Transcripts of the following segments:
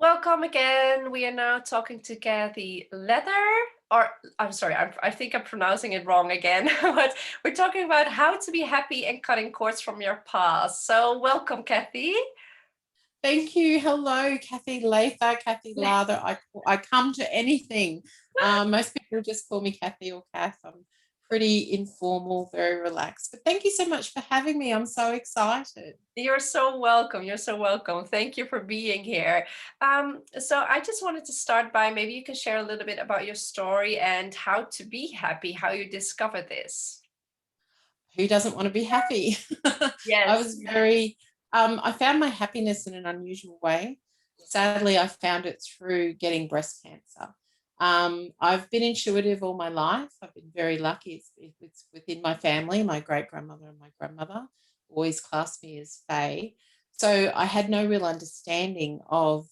Welcome again. We are now talking to Kathy Leather, or I'm sorry, I think I'm pronouncing it wrong again, but we're talking about how to be happy and cutting cords from your past. So, welcome, Kathy. Thank you. Hello, Kathy Lather, Kathy Lather. I come to anything. Most people just call me Kathy or Kath. I'm pretty informal, very relaxed. But thank you so much for having me. I'm so excited. You're so welcome. You're so welcome. Thank you for being here. So, I just wanted to start by maybe you can share a little bit about your story and how to be happy, how you discovered this. Who doesn't want to be happy? I Yes. was I found my happiness in an unusual way. Sadly, I found it through getting breast cancer. I've been intuitive all my life. I've been very lucky. It's within my family. My great grandmother and my grandmother always classed me as Fae. So I had no real understanding of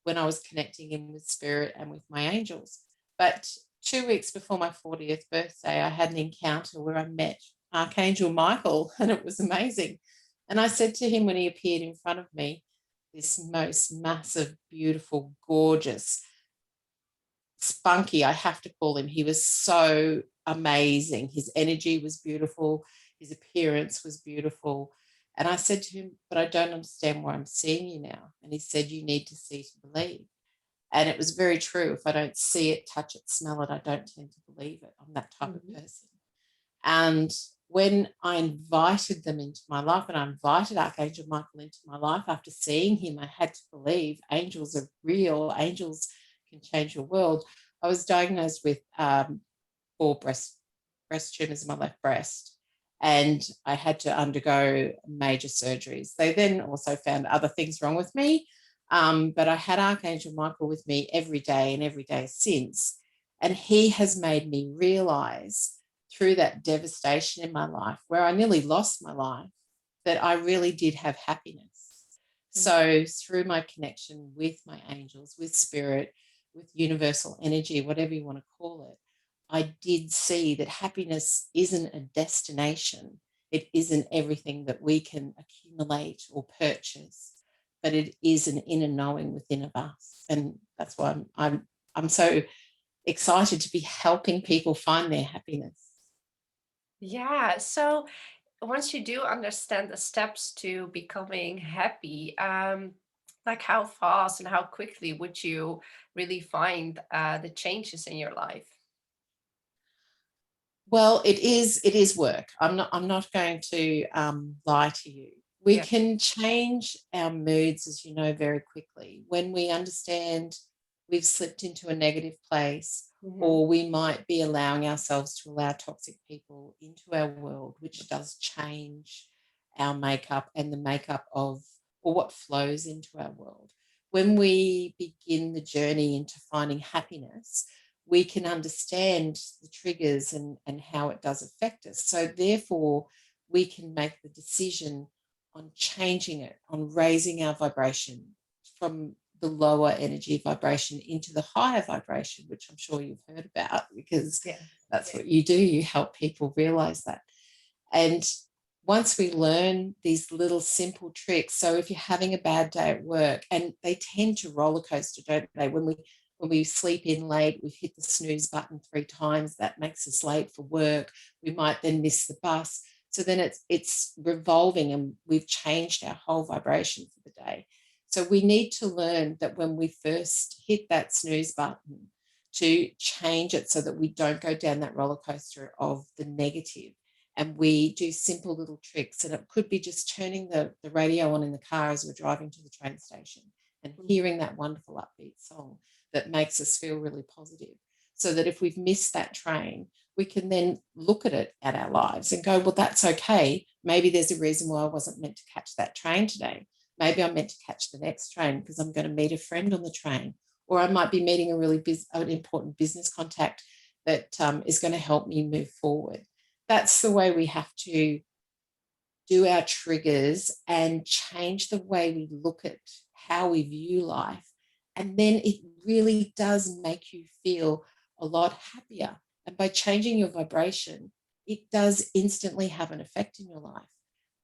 when I was connecting in with spirit and with my angels. But 2 weeks before my 40th birthday, I had an encounter where I met Archangel Michael, and it was amazing. And I said to him when he appeared in front of me, this most massive, beautiful, gorgeous, spunky, I have to call him. He was so amazing. His energy was beautiful, his appearance was beautiful. And I said to him, but I don't understand why I'm seeing you now. And he said, you need to see to believe. And it was very true. If I don't see it, touch it, smell it, I don't tend to believe it. I'm that type of person. And when I invited them into my life, and I invited Archangel Michael into my life after seeing him, I had to believe angels are real, angels can change your world. I was diagnosed with 4 breast tumors in my left breast, and I had to undergo major surgeries. They then also found other things wrong with me, but I had Archangel Michael with me every day and every day since. And he has made me realize through that devastation in my life, where I nearly lost my life, that I really did have happiness. So, through my connection with my angels, with spirit, with universal energy, whatever you want to call it, I did see that happiness isn't a destination. It isn't everything that we can accumulate or purchase, but it is an inner knowing within of us. And that's why I'm so excited to be helping people find their happiness. Yeah. So, once you do understand the steps to becoming happy, like how fast and how quickly would you really find the changes in your life? Well, it is work. I'm not going to lie to you. We Yeah. can change our moods, as you know, very quickly when we understand we've slipped into a negative place, Hmm. or we might be allowing ourselves to allow toxic people into our world, which does change our makeup and the makeup of or what flows into our world. When we begin the journey into finding happiness, we can understand the triggers and how it does affect us. So, therefore, we can make the decision on changing it, on raising our vibration from the lower energy vibration into the higher vibration, which I'm sure you've heard about because Yeah. that's what you do. You help people realize that. And once we learn these little simple tricks, so if you're having a bad day at work, and they tend to roller coaster, don't they? When we sleep in late, we've hit the snooze button 3 times. That makes us late for work. We might then miss the bus. So then it's revolving, and we've changed our whole vibration for the day. So we need to learn that when we first hit that snooze button, to change it so that we don't go down that roller coaster of the negative, and we do simple little tricks. And it could be just turning the radio on in the car as we're driving to the train station and hearing that wonderful upbeat song that makes us feel really positive. So that if we've missed that train, we can then look at it at our lives and go, well, that's okay. Maybe there's a reason why I wasn't meant to catch that train today. Maybe I'm meant to catch the next train because I'm going to meet a friend on the train, or I might be meeting a really an important business contact that is going to help me move forward. That's the way we have to do our triggers and change the way we look at how we view life. And then it really does make you feel a lot happier. And by changing your vibration, it does instantly have an effect in your life.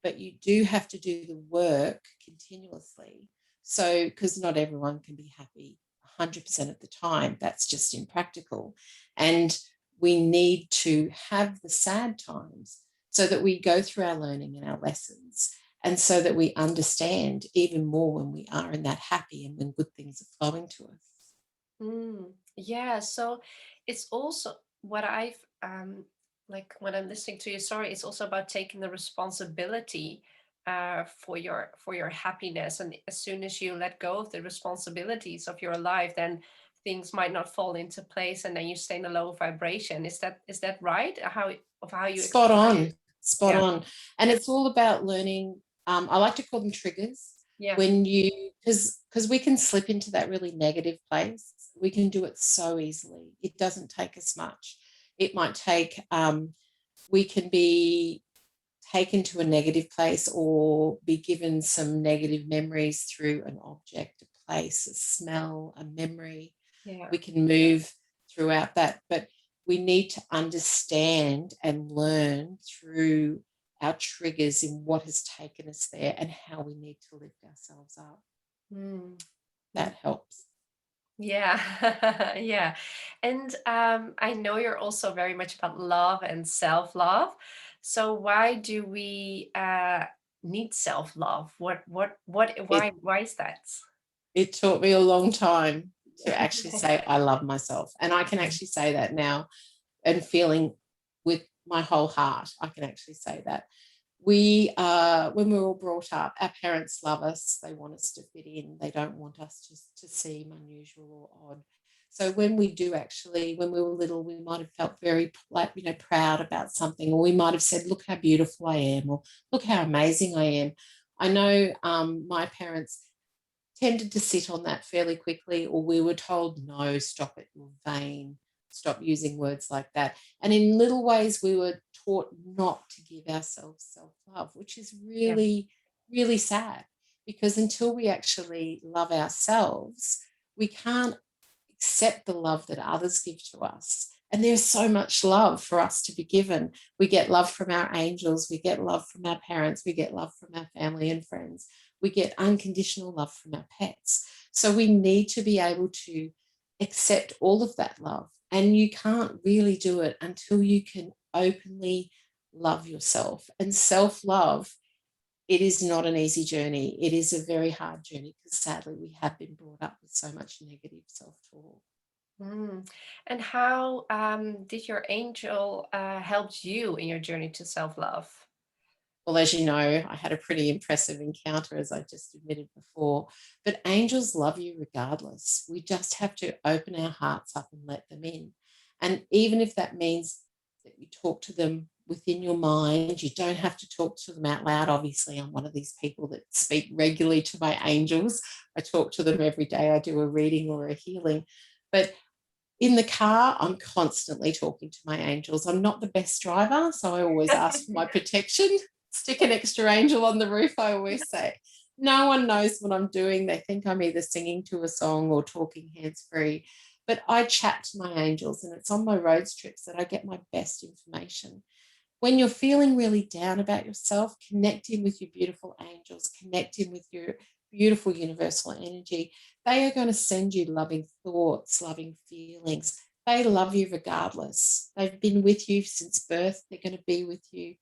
But you do have to do the work continuously So, because not everyone can be happy 100% of the time, that's just impractical. And we need to have the sad times so that we go through our learning and our lessons, and so that we understand even more when we are in that happy and when good things are flowing to us. Yeah, so it's also what I've like when I'm listening to your story, it's also about taking the responsibility for your happiness. And as soon as you let go of the responsibilities of your life, then things might not fall into place, and then you stay in a low vibration. Is that right? How you Spot explain it? on, spot Yeah, on. And it's all about learning. I like to call them triggers. yeah, When you, because we can slip into that really negative place, we can do it so easily. It doesn't take us much. It might take, we can be taken to a negative place or be given some negative memories through an object, a place, a smell, a memory. yeah. We can move throughout that, but we need to understand and learn through our triggers in what has taken us there and how we need to lift ourselves up. Mm. That helps. Yeah, yeah. And I know you're also very much about love and self-love. So why do we need self-love? It Why is that? it took me a long time to actually say I love myself, and I can actually say that now, and feeling with my whole heart, I can actually say that. When we're all brought up, our parents love us, they want us to fit in, they don't want us to seem unusual or odd. So when we do actually, when we were little, we might have felt very like, proud about something, or we might have said, look how beautiful I am, or look how amazing I am. I know my parents tended to sit on that fairly quickly, or we were told, no, stop it, you're vain, stop using words like that. And in little ways, we were taught not to give ourselves self love, which is Yeah. really, really sad, because until we actually love ourselves, we can't accept the love that others give to us. And there's so much love for us to be given. We get love from our angels, we get love from our parents, we get love from our family and friends, we get unconditional love from our pets. So we need to be able to accept all of that love. And you can't really do it until you can openly love yourself. And self love, it is not an easy journey. It is a very hard journey because sadly we have been brought up with so much negative self talk. Mm. And how did your angel help you in your journey to self-love? Well, as you know, I had a pretty impressive encounter, as I just admitted before. But angels love you regardless. We just have to open our hearts up and let them in. And even if that means that you talk to them within your mind, you don't have to talk to them out loud. Obviously, I'm one of these people that speak regularly to my angels. I talk to them every day. I do a reading or a healing. But in the car, I'm constantly talking to my angels. I'm not the best driver, so I always ask for my protection. Stick an extra angel on the roof, I always say. No one knows what I'm doing. They think I'm either singing to a song or talking hands free. But I chat to my angels, and it's on my road trips that I get my best information. When you're feeling really down about yourself, connect in with your beautiful angels, connect in with your beautiful universal energy. They are going to send you loving thoughts, loving feelings. They love you regardless. They've been with you since birth. They're going to be with you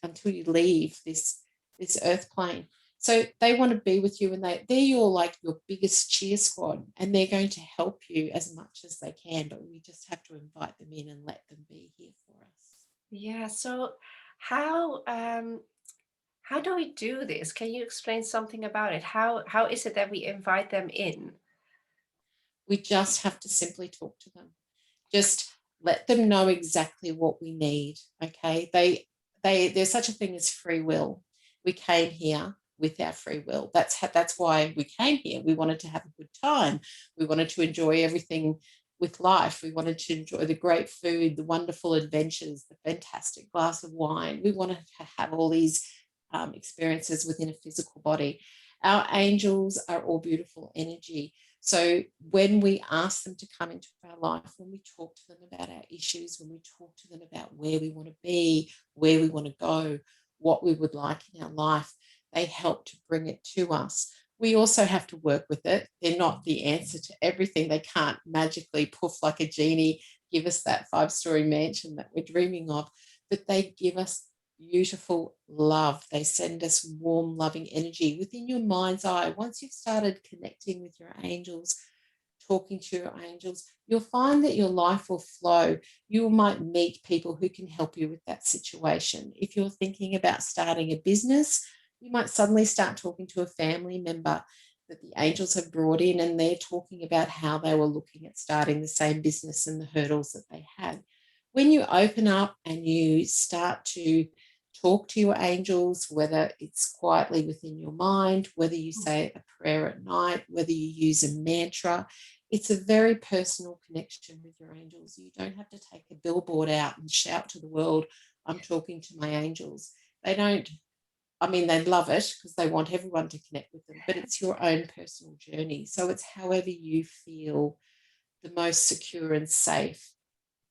until you leave this earth plane. So they want to be with you, and they're your biggest cheer squad, and they're going to help you as much as they can. But we just have to invite them in and let them be here for us. Yeah, so how how do we do this? Can you explain something about it? How is it that we invite them in? We just have to simply talk to them. Just let them know exactly what we need. Okay. There's such a thing as free will. We came here with our free will. That's why we came here. We wanted to have a good time. We wanted to enjoy everything with life. We wanted to enjoy the great food, the wonderful adventures, the fantastic glass of wine. We wanted to have all these experiences within a physical body. Our angels are all beautiful energy. So when we ask them to come into our life, when we talk to them about our issues, when we talk to them about where we want to be, where we want to go, what we would like in our life, they help to bring it to us. We also have to work with it. They're not the answer to everything. They can't magically poof like a genie, give us that 5-story mansion that we're dreaming of, but they give us beautiful love. They send us warm, loving energy within your mind's eye. Once you've started connecting with your angels, talking to your angels, you'll find that your life will flow. You might meet people who can help you with that situation. If you're thinking about starting a business, you might suddenly start talking to a family member that the angels have brought in, and they're talking about how they were looking at starting the same business and the hurdles that they had. When you open up and you start to talk to your angels, whether it's quietly within your mind, whether you say a prayer at night, whether you use a mantra, it's a very personal connection with your angels. You don't have to take a billboard out and shout to the world, I'm talking to my angels. They don't, I mean, they love it because they want everyone to connect with them, but it's your own personal journey. So it's however you feel the most secure and safe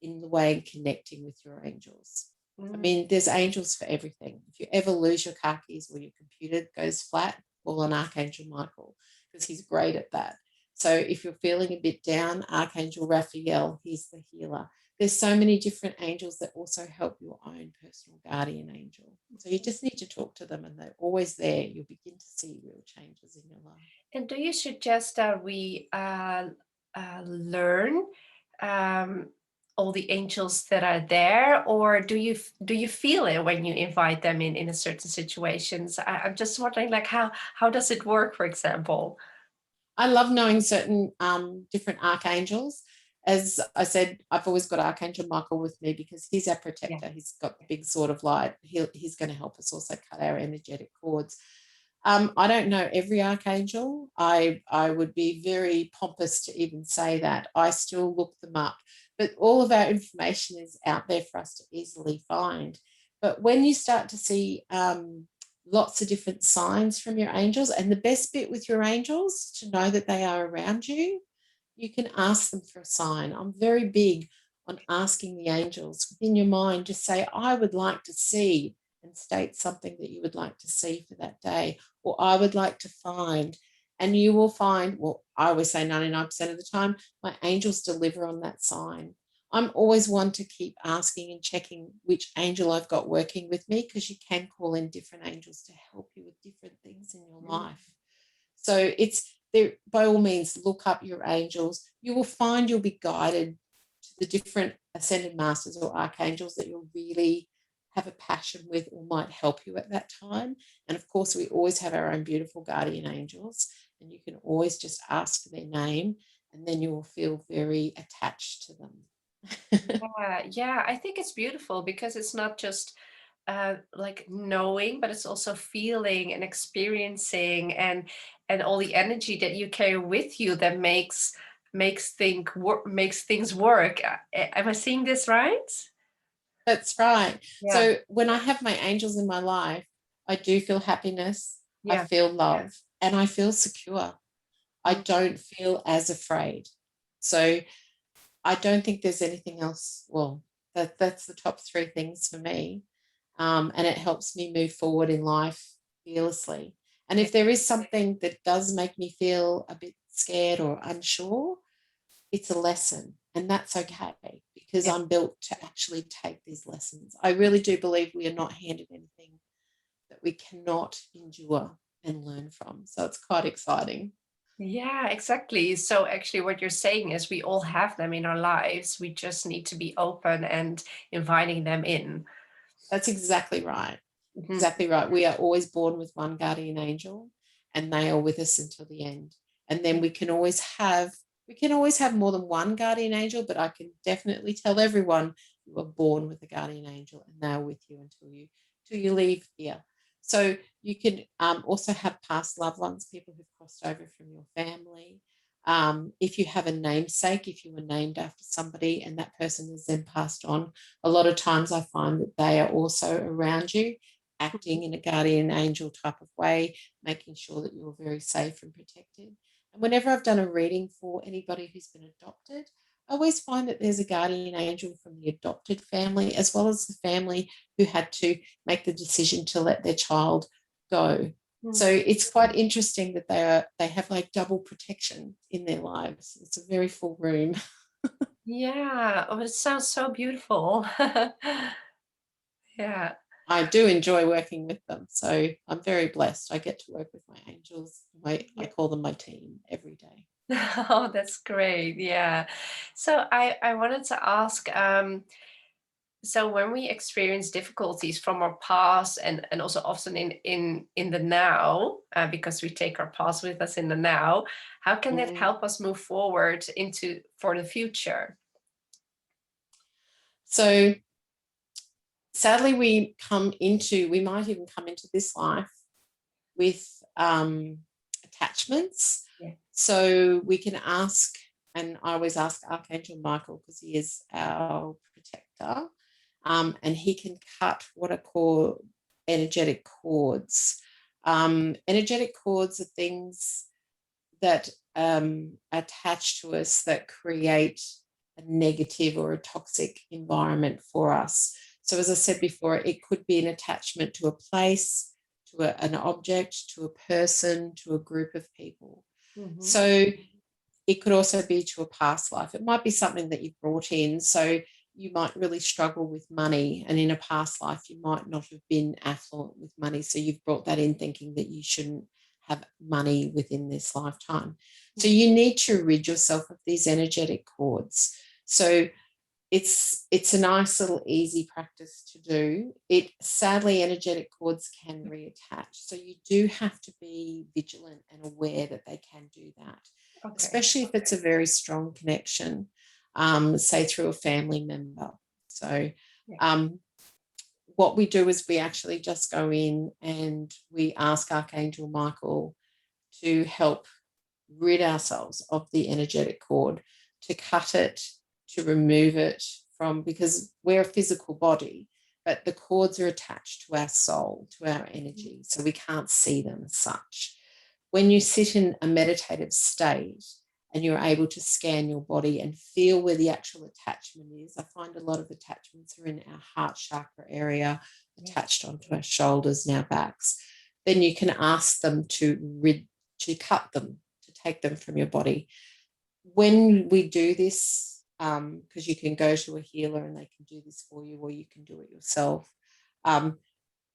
in the way in connecting with your angels. I Mm. mean, there's angels for everything. If you ever lose your car keys or your computer goes flat, call on Archangel Michael because he's great at that. So if you're feeling a bit down, Archangel Raphael, he's the healer. There's so many different angels that also help your own personal guardian angel. So you just need to talk to them and they're always there. You'll begin to see real changes in your life. And do you suggest that we learn um, all the angels that are there, or do you feel it when you invite them in a certain situations? I'm just wondering, like how does it work, for example? I love knowing certain different archangels. As I said, I've always got Archangel Michael with me because he's our Yeah. protector. He's got the big sword of light. He's going to help us also cut our energetic cords. I don't know every archangel. I would be very pompous to even say that. I still look them up, but all of our information is out there for us to easily find. But when you start to see lots of different signs from your angels, and the best bit with your angels to know that they are around you, you can ask them for a sign. I'm very big on asking the angels within your mind. Just say, I would like to see, and state something that you would like to see for that day, or I would like to find. And you will find, well, I always say 99% of the time, my angels deliver on that sign. I'm always one to keep asking and checking which angel I've got working with me because you can call in different angels to help you with different things in your Mm. life. So it's there, by all means, look up your angels. You will find you'll be guided to the different ascended masters or archangels that you'll really have a passion with or might help you at that time. And of course, we always have our own beautiful guardian angels, and you can always just ask for their name, and then you will feel very attached to them. Yeah, yeah, I think it's beautiful because it's not just like knowing, but it's also feeling and experiencing and all the energy that you carry with you that makes things work. Am I seeing this right? That's right. Yeah, So when I have my angels in my life, I do feel happiness, I yeah. feel love, and I feel secure. I Mm. don't feel as afraid. So I don't think there's anything else. Well, that's the top three things for me. And it helps me move forward in life fearlessly. And Yeah, if there is something that does make me feel a bit scared or unsure, it's a lesson. And that's okay because yeah. I'm built to actually take these lessons. I really do believe we are not handed anything that we cannot endure and learn from. So it's quite exciting. Yeah, exactly. So actually what you're saying is we all have them in our lives. We just need to be open and inviting them in. That's exactly right. Mhm. Exactly right. We are always born with one guardian angel and they are with us until the end. And then we can always have more than one guardian angel, but I can definitely tell everyone you are born with a guardian angel and they're with you until you leave here. So you can also have past loved ones, people who've crossed over from your family. If you have a namesake, if you were named after somebody and that person is then passed on, a lot of times I find that they are also around you, acting in a guardian angel type of way, making sure that you're very safe and protected. And whenever I've done a reading for anybody who's been adopted, I always find that there's a guardian angel from the adopted family, as well as the family who had to make the decision to let their child go. So Mm. it's quite interesting that they have like double protection in their lives. It's a very full room. Yeah. Oh, it sounds so beautiful. Yeah. I do enjoy working with them. So I'm very blessed. I get to work with my angels. I Yeah. call them my team every day. Oh, that's great. Yeah. So I wanted to ask, so when we experience difficulties from our past and also often in the now, because we take our past with us in the now, how can that Mm. help us move forward into for the future? So sadly, we might even come into this life with attachments. Yeah. So we can ask, and I always ask Archangel Michael because he is our protector, and he can cut what are called energetic cords. Energetic cords are things that attach to us that create a negative or a toxic environment for us. So, as I said before, it could be an attachment to a place, to an object, to a person, to a group of people. Hmm. So, it could also be to a past life. It might be something that you've brought in. So, you might really struggle with money, and in a past life, you might not have been affluent with money. So, you've brought that in thinking that you shouldn't have money within this lifetime. So, you need to rid yourself of these energetic cords. So, it's a nice little easy practice to do. It sadly energetic cords can reattach. So you do have to be vigilant and aware that they can do that, Okay. especially if it's a very strong connection, say through a family member. So Yeah. um, what we do is we actually just go in and we ask Archangel Michael to help rid ourselves of the energetic cord, to cut it, to remove it from, because we're a physical body, but the cords are attached to our soul, to our energy, so we can't see them as such. When you sit in a meditative state and you're able to scan your body and feel where the actual attachment is, I find a lot of attachments are in our heart chakra area, Yeah. attached onto our shoulders and our backs. Then you can ask them to cut them, to take them from your body. When we do this, because you can go to a healer and they can do this for you, or you can do it yourself, um,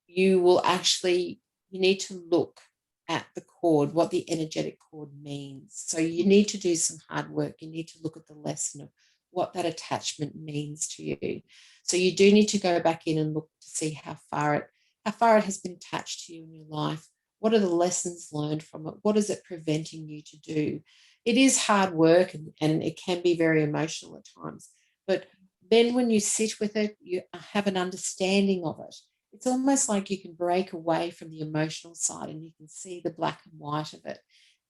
you will actually, you need to look at the cord, what the energetic cord means. So you need to do some hard work. You need to look at the lesson of what that attachment means to you. So you do need to go back in and look to see how far it has been attached to you in your life. What are the lessons learned from it? What is it preventing you to do? It is hard work, and it can be very emotional at times. But then when you sit with it, you have an understanding of it. It's almost like you can break away from the emotional side and you can see the black and white of it.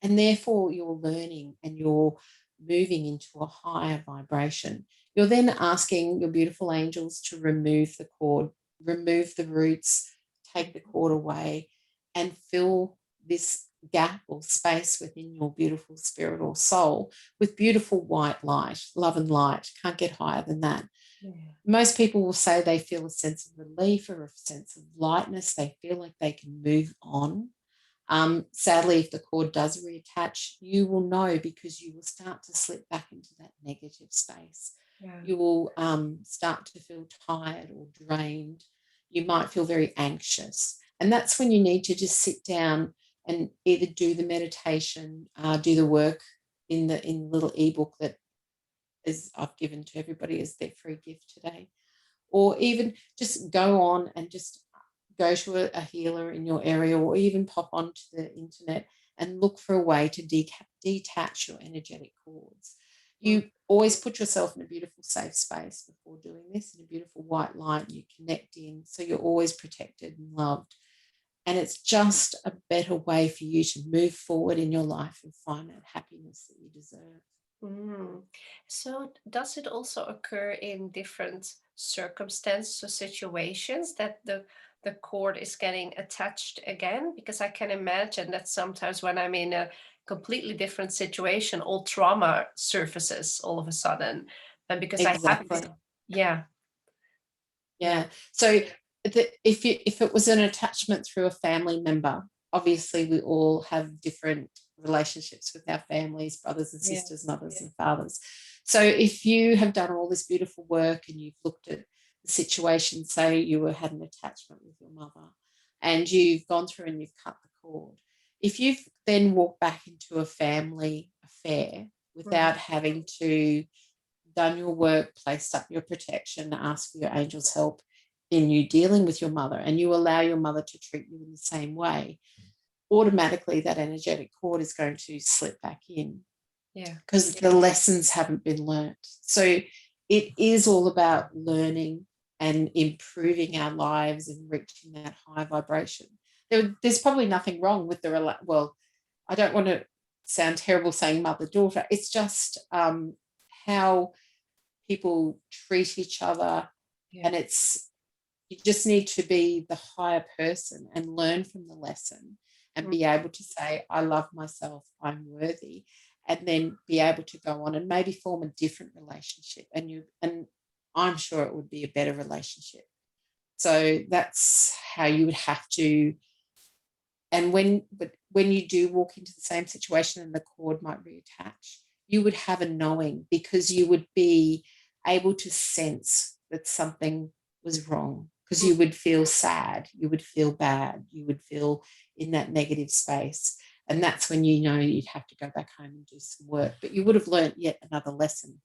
And therefore, you're learning and you're moving into a higher vibration. You're then asking your beautiful angels to remove the cord, remove the roots, take the cord away, and fill this gap or space within your beautiful spirit or soul with beautiful white light, love and light. Can't get higher than that. Yeah. Most people will say they feel a sense of relief or a sense of lightness. They feel like they can move on. Sadly, if the cord does reattach, you will know because you will start to slip back into that negative space. Yeah. You will start to feel tired or drained. You might feel very anxious. And that's when you need to just sit down and either do the meditation, do the work in the little ebook that is I've given to everybody as their free gift today, or even just go on and just go to a healer in your area, or even pop onto the internet and look for a way to detach your energetic cords. Mm. You always put yourself in a beautiful safe space before doing this, in a beautiful white light. You connect in, so you're always protected and loved. And it's just a better way for you to move forward in your life and find that happiness that you deserve. Mm. So does it also occur in different circumstances or situations that the cord is getting attached again? Because I can imagine that sometimes when I'm in a completely different situation, all trauma surfaces all of a sudden. And because I have this, Exactly. yeah, yeah, Yeah. So if it was an attachment through a family member, obviously we all have different relationships with our families, brothers and Yeah. sisters, mothers and fathers. So if you have done all this beautiful work and you've looked at the situation, say had an attachment with your mother and you've gone through and you've cut the cord, if you've then walked back into a family affair Mhm. without having to done your work, placed up your protection, asked for your angel's help in you dealing with your mother, and you allow your mother to treat you in the same way, automatically that energetic cord is going to slip back in Yeah. because the lessons haven't been learnt. So it is all about learning and improving our lives and reaching that high vibration. There's probably nothing wrong with well, I don't want to sound terrible saying mother daughter. It's just how people treat each other, Yeah. and it's you just need to be the higher person and learn from the lesson and Mm. be able to say, I love myself, I'm worthy, and then be able to go on and maybe form a different relationship. And I'm sure it would be a better relationship. So that's how you would have to. And when you do walk into the same situation and the cord might reattach, you would have a knowing because you would be able to sense that something was wrong, because Mm. you would feel sad, you would feel bad, you would feel in that negative space. And that's when you know you'd have to go back home and do some work. But you would have learnt yet another lesson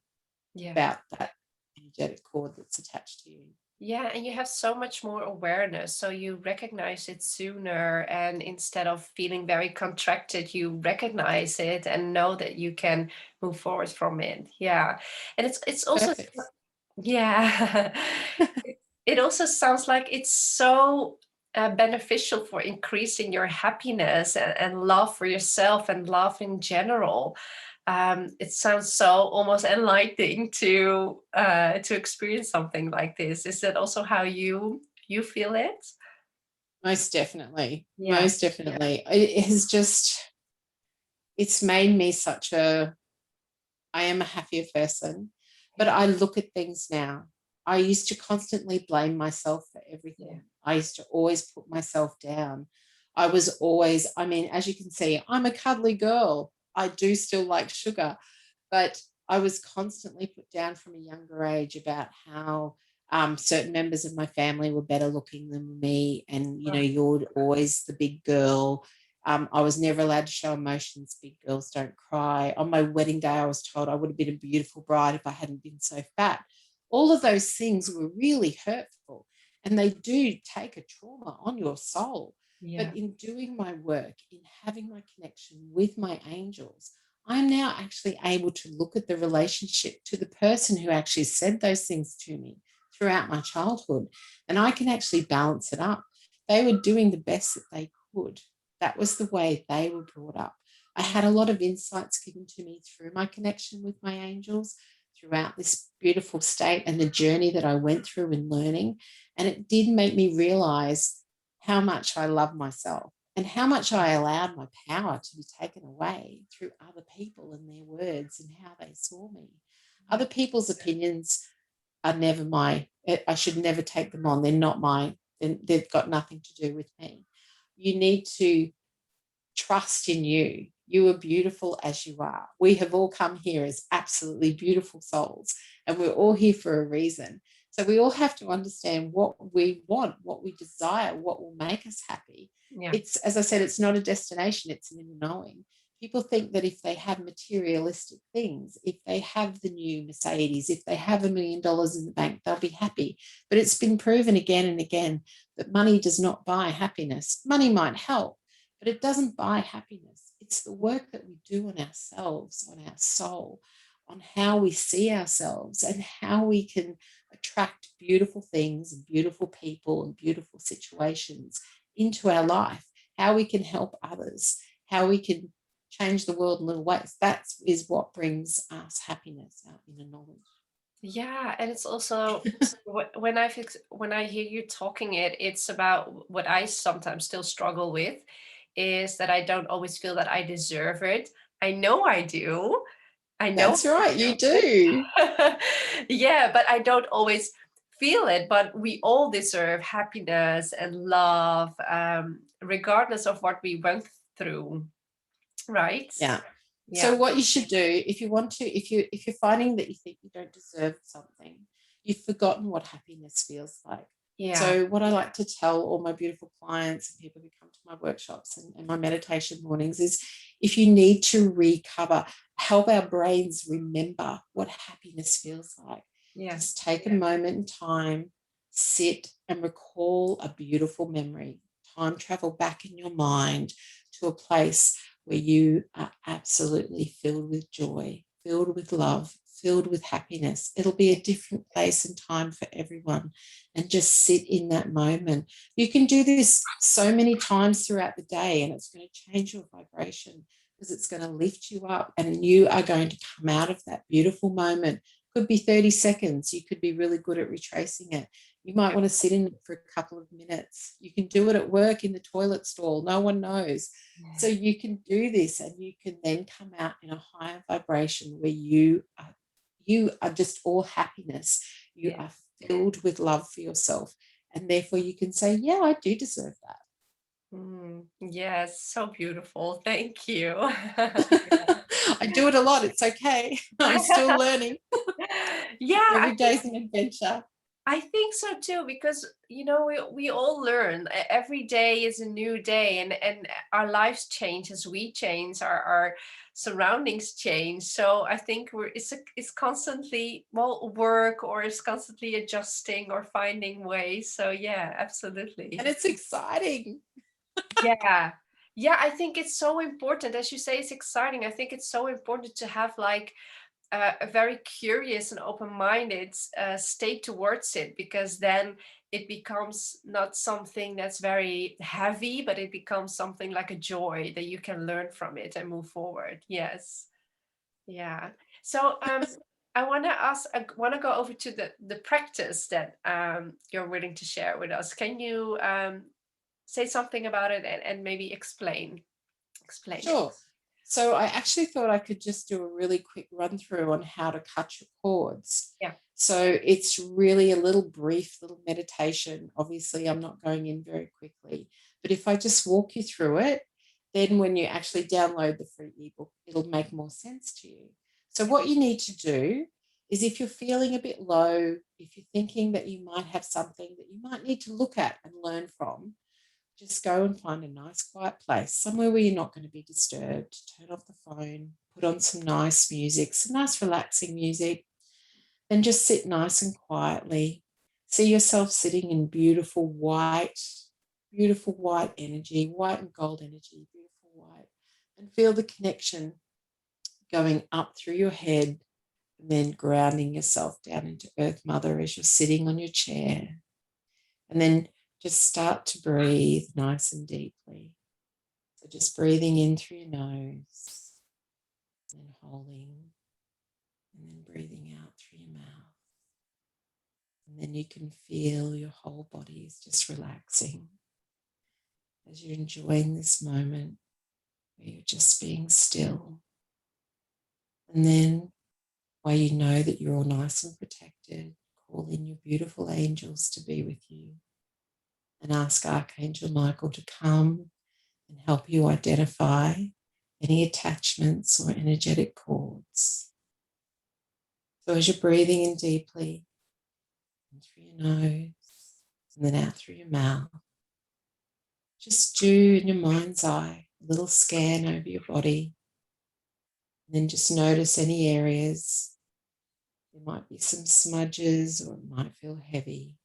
Yeah. about that energetic cord that's attached to you. Yeah, and you have so much more awareness, so you recognize it sooner, and instead of feeling very contracted, you recognize it and know that you can move forward from it. Yeah. And it's also, Perfect. yeah. It also sounds like it's so beneficial for increasing your happiness and love for yourself and love in general. It sounds so almost enlightening to experience something like this. Is that also how you feel it? Most definitely. Yeah. Most definitely. It has just it's made me such a I am a happier person, but Yeah. I look at things now. I used to constantly blame myself for Yeah. everything. I used to always put myself down. I was always, I mean, as you can see, I'm a cuddly girl. I do still like sugar, but I was constantly put down from a younger age about how certain members of my family were better looking than me. And, Oh, you're always the big girl. I was never allowed to show emotions. Big girls don't cry. On my wedding day, I was told I would have been a beautiful bride if I hadn't been so fat. All of those things were really hurtful, and they do take a trauma on your soul. yeah. But in doing my work, in having my connection with my angels, I'm now actually able to look at the relationship to the person who actually said those things to me throughout my childhood, and I can actually balance it up. They were doing the best that they could. That was the way they were brought up. I Yeah. had a lot of insights given to me through my connection with my angels throughout this beautiful state and the journey that I went through in learning. And it did make me realize how much I love myself and how much I allowed my power to be taken away through other people and their words and how they saw me. Yeah. Other people's opinions are never I should never take them on. They're not they've got nothing to do with me. You need to trust in you. You are beautiful as you are. We have all come here as absolutely beautiful souls, and we're all here for a reason. So we all have to understand what we want, what we desire, what will make us happy. Yeah. It's, as I said, it's not a destination, it's an inner knowing. People think that if they have materialistic things, if they have the new Mercedes, if they have $1 million in the bank, they'll be happy. But it's been proven again and again that money does not buy happiness. Money might help, but it doesn't buy happiness. It's the work that we do on ourselves, on our soul, on how we see ourselves and how we can attract beautiful things and beautiful people and beautiful situations into our life, how we can help others, how we can change the world in little ways. That is what brings us happiness, our inner knowledge. Yeah, and it's also when I hear you talking it's about what I sometimes still struggle with is that I don't always feel that I deserve it. I know I do. I know That's right, I you deserve do. it. Yeah, but I don't always feel it, but we all deserve happiness and love, regardless of what we went through, right? Yeah. So Yeah. what you should do, if you want to, if you're finding that you think you don't deserve something, you've forgotten what happiness feels like. Yeah. So what I like to tell all my beautiful clients and people who come to my workshops and my meditation mornings is, if you need to recover, help our brains remember what happiness feels like. Yeah. Just take a moment in time, sit and recall a beautiful memory. Time travel back in your mind to a place where you are absolutely filled with joy, filled with love, filled with happiness. It'll be a different place and time for everyone. And just sit in that moment. You can do this so many times throughout the day, and it's going to change your vibration, because it's going to lift you up, and you are going to come out of that beautiful moment. Could be 30 seconds. You could be really good at retracing it. You might want to sit in it for a couple of minutes. You can do it at work in the toilet stall. No one knows. So you can do this, and you can then come out in a higher vibration where you are just all happiness. You Yeah. are filled with love for yourself. And therefore you can say, yeah, I do deserve Yes, so beautiful. Thank you. that. I do it a lot. It's okay. I'm still learning. Yeah, Every day's an adventure. I think so too, because we all learn. Every day is a new day, and our lives change as we change, our surroundings change. So I think it's constantly, well, work, or it's constantly adjusting or finding ways. So yeah, And absolutely. it's exciting. Yeah. Yeah, I think it's so important. As you say, it's exciting. I think it's so important to have like a very curious and open-minded state towards it, because then it becomes not something that's very heavy, but it becomes something like a joy that you can learn from it and move forward. Yes. Yeah. So I want to go over to the practice that you're willing to share with us. Can you say something about it, and maybe explain it? Sure. So I actually thought I could just do a really quick run through on how to cut your cords. Yeah. So it's really a little brief little meditation. Obviously, I'm not going in very quickly, but if I just walk you through it, then when you actually download the free ebook, it'll make more sense to you. So what you need to do is, if you're feeling a bit low, if you're thinking that you might have something that you might need to look at and learn from, just go and find a nice quiet place, somewhere where you're not going to be disturbed. Turn off the phone, put on some nice music, some nice relaxing music, then just sit nice and quietly. See yourself sitting in beautiful white energy, white and gold energy, beautiful white, and feel the connection going up through your head, and then grounding yourself down into Earth Mother as you're sitting on your chair. And then just start to breathe nice and deeply. So just breathing in through your nose, and then holding, and then breathing out through your mouth. And then you can feel your whole body is just relaxing as you're enjoying this moment where you're just being still. And then, while you know that you're all nice and protected, call in your beautiful angels to be with you, and ask Archangel Michael to come and help you identify any attachments or energetic cords. So as you're breathing in deeply, in through your nose and then out through your mouth, just do in your mind's eye a little scan over your body, and then just notice any areas. There might be some smudges, or it might feel heavy.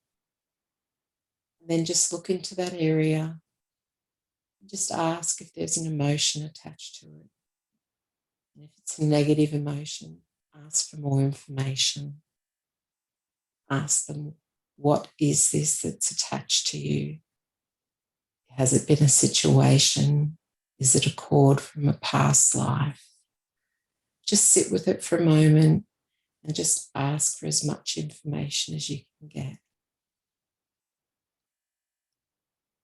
And then just look into that area and just ask if there's an emotion attached to it. And if it's a negative emotion, ask for more information. Ask them, what is this that's attached to you? Has it been a situation? Is it a cord from a past life? Just sit with it for a moment and just ask for as much information as you can get.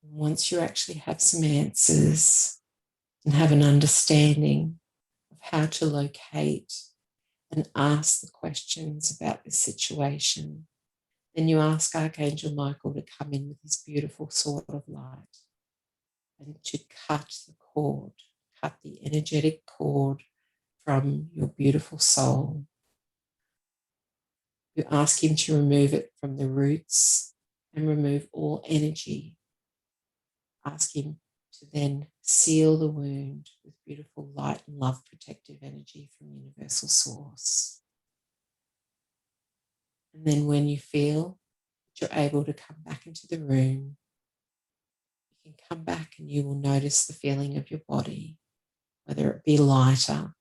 And once you actually have some answers and have an understanding of how to locate and ask the questions about the situation, Then you ask Archangel Michael to come in with his beautiful sword of light and to cut the cord, cut the energetic cord from your beautiful soul. You ask him to remove it from the roots and remove all energy. Ask him to then seal the wound with beautiful light and love protective energy from Universal Source. And then when you feel that you're able to come back into the room, you can come back and you will notice the feeling of your body, whether it be lighter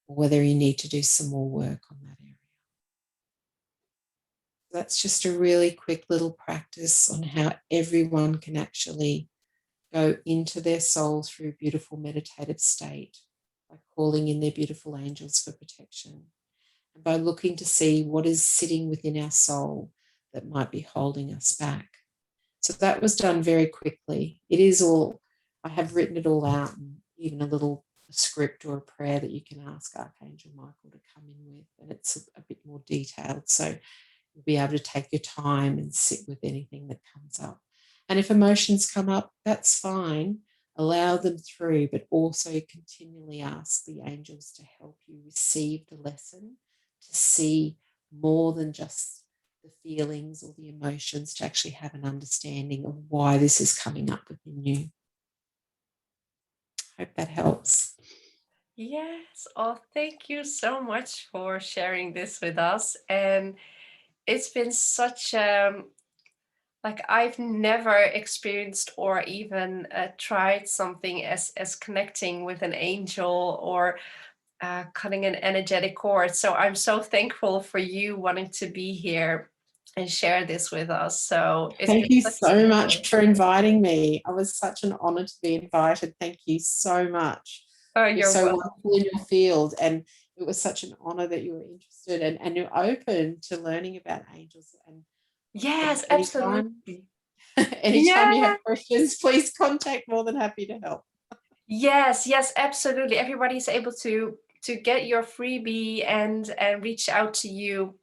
or whether you need to do some more work on that area. That's just a really quick little practice on how everyone can actually go into their soul through a beautiful meditative state by calling in their beautiful angels for protection and by looking to see what is sitting within our soul that might be holding us back. So that was done very quickly. It is all, I have written it all out, and even a little script or a prayer that you can ask Archangel Michael to come in with, and it's a bit more detailed. So you'll be able to take your time and sit with anything that comes up. And if emotions come up, that's fine. Allow them through, but also continually ask the angels to help you receive the lesson, to see more than just the feelings or the emotions, to actually have an understanding of why this is coming up within you. Hope that helps. Yes. Oh, thank you so much for sharing this with us. And it's been such like I've never experienced or even tried something as connecting with an angel or cutting an energetic cord. So I'm so thankful for you wanting to be here and share this with us. So it's Thank been you such so a much for pleasure. inviting me. I was such an honor to be invited. Thank you so much. Oh, You're you're so welcome. wonderful in your field, and it was such an honor that you were interested and you're open to learning about angels. And Yes, anytime, absolutely. anytime you Yeah. have questions, please contact. More than happy to help. Yes, yes, absolutely. Everybody's able to get your freebie and reach out to you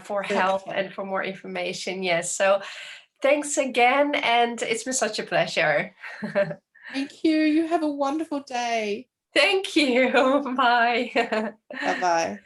for help Perfect. and for more information. Yes. So thanks again, and it's been such a pleasure. Thank you. You have a wonderful day. Thank you. Bye. Bye bye.